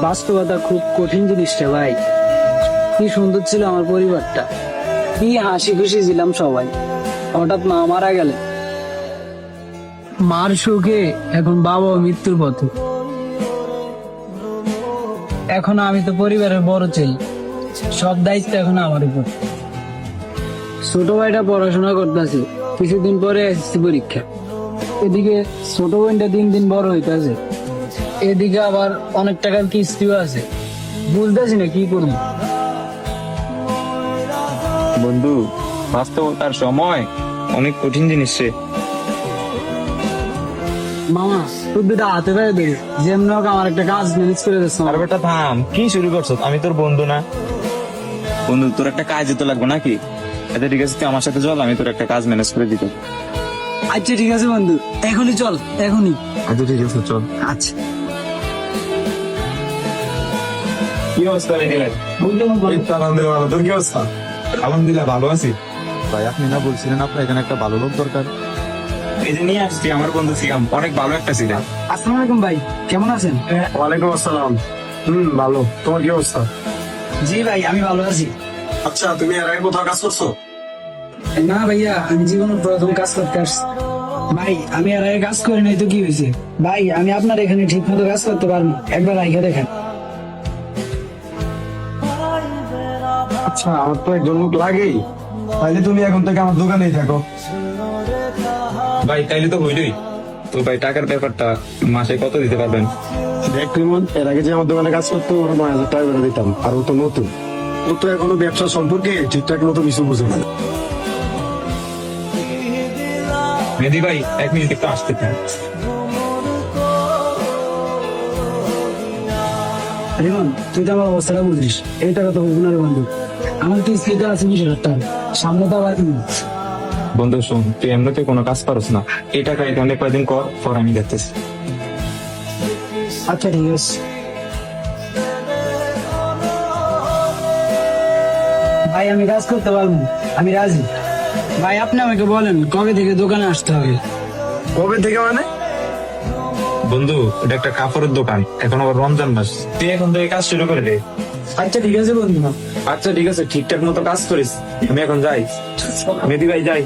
বাস্তবতা খুব কঠিন জিনিসটা ভাই। কি সুন্দর ছিল আমার পরিবারটা, কি হাসি খুশি ছিলাম সবাই। হঠাৎ মা মারা গেলে, মার শোকে এখন বাবা মৃত্যুর পথে। এখন আমি তো পরিবারের বড় চাই, সব দায়িত্ব এখন আমার উপর। ছোট ভাইটা পড়াশোনা করতেছে, কিছুদিন পরে এসএসসি পরীক্ষা। এদিকে ছোট বোনটা দিন দিন বড় হইতেছে, এদিকে আবার অনেক টাকার কিস্তিও আছে। বুঝতেছি না কি করবো। বন্ধু, বাস্তবতার সময় অনেক কঠিন জিনিস রে। মামা তোর দুটা হাতে পায়ে ধরে যেমন হোক আমার একটা কাজ ম্যানেজ করে দিচ্ছ। আর বেটা থাম, কি শুরু করছো? আমি তোর বন্ধু না? বন্ধু, তোর একটা কাজ দিতে লাগবে নাকি? আচ্ছা ঠিক আছে, তুই আমার সাথে চল, আমি তোর একটা কাজ ম্যানেজ করে দিতে। আচ্ছা ঠিক আছে বন্ধু, এখনই চল, এখনই। আচ্ছা ঠিক আছে, চল। আচ্ছা কি অবস্থা রে ভাই? আলহামদুলিল্লাহ ভালো। তোর কি অবস্থা? আলহামদুলিল্লাহ ভালো আছি। ভাই আপনি না বলছিলেন আপনার এখানে একটা ভালো লোক দরকার? এই যে নিয়ে আসছি আমার বন্ধু সিয়াম, অনেক ভালো একটা ছিল। আসসালামু আলাইকুম ভাই, কেমন আছেন? ওয়ালাইকুম আসসালাম। ভালো। তোমার কি অবস্থা? জি ভাই, আমি ভালো আছি। আচ্ছা, তুমি এর আগে কোথাও কাজ করছো? না ভাইয়া, আমি জীবনের প্রথম কাজ করতে আসছি। ভাই আমি আর আগে কাজ করি নাই তো কি হয়েছে? ভাই আমি আপনার এখানে ঠিক মতো কাজ করতে পারবো, একবার আইখা দেখেন। আচ্ছা, আমার তো একজন লোক লাগেই। তাইলে তুমি এখন থেকে আমার দোকানেই থাকো। ভাই তাইলে তো হইলই। তো ভাই টাকার ব্যাপারটা মাসে কত দিতে পারবেন? দেখ রিমন, এর আগে যে আমার দোকানে কাজ করতো ওর 9,000 টাকা করে দিতাম, আর ও তো নতুন। ও তো এখনো ব্যবসা সম্পর্কে ঠিকঠাক মতো কিছু বুঝে না। মেহেদি ভাই, 1 মিনিট একটু আসতে চান? রিমন, তুই তো আমার অবস্থাটা বুঝিস, এই টাকা তো হইব না রে বন্ধু। আমার তো স্ত্রীতে আছে 20,000 টাকা, সামনে তো আবার বন্ধু শোন, তুই এমনিতে কোনো কাজ পারস না, এই টাকা এখানে কয়েকদিন কর, পর আমি দেখতেছি। আচ্ছা ঠিক আছে। ভাই আমি কাজ করতে পারবো, আমি রাজি। ভাই আপনি আমাকে বলেন কবে থেকে দোকানে আসতে হবে? কবে থেকে মানে? বন্ধু, এটা একটা কাপড়ের দোকান, এখন আবার রমজান মাস, তুই এখন থেকে কাজ শুরু করে দে। আচ্ছা ঠিক আছে বন্ধু। আচ্ছা ঠিক আছে, ঠিকঠাক মতো কাজ করিস। আমি এখন যাই। মেহেদি ভাই যাই।